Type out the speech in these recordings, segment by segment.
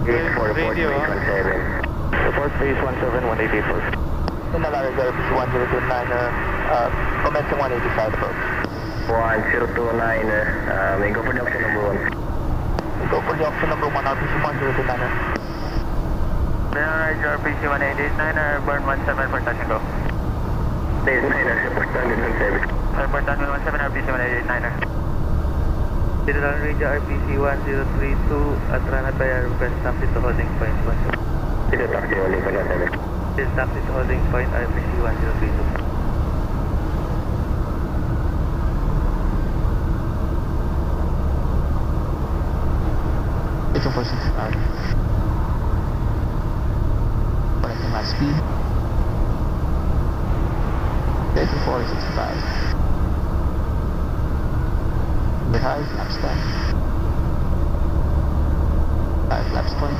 Radio, Report base 17184. Sinala Reserve 1029er, commencing 185 approach. 1029er, may go for the option number 1. We go for the option number 1, RPC 1029er. RPC 1889er, burn 17 for touch and go. Base 9er, report 117. Report 117, RPC 1889er. General Radio RPC 1032 at Ranataya request taxi to holding point 10. Dito taxi holding point 17. This taxi to holding point RPC 1032. It's over 65. Connecting my speed. It's over 65. Bit high, flaps 10. 5 flaps 20.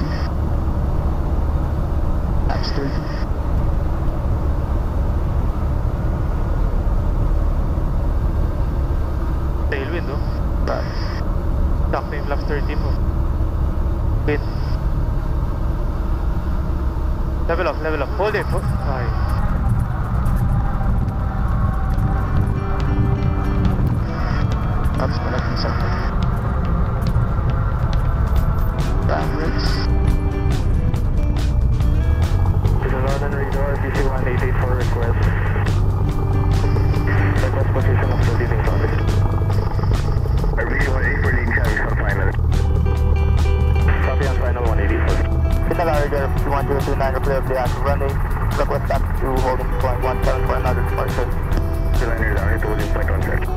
Flaps 30. Tailwind, oh. Right. Sakto yung flaps 13 mo. Wait. Level off, level off. Hold it. Ay. Flaps connecting something. Down brakes. Northern Radar RPC 1884 request. Request position of the leading traffic. RPC 184 lead traffic on final. Copy on final 184. Sinala Reserve 1029er, clear of the active runway. Request taxi to holding point 17 for another departure. Liner down to holding point 17.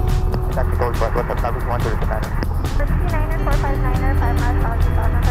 Taxi code, what's up, traffic 1029er. 69er, 459er, 5 miles south of Cessna.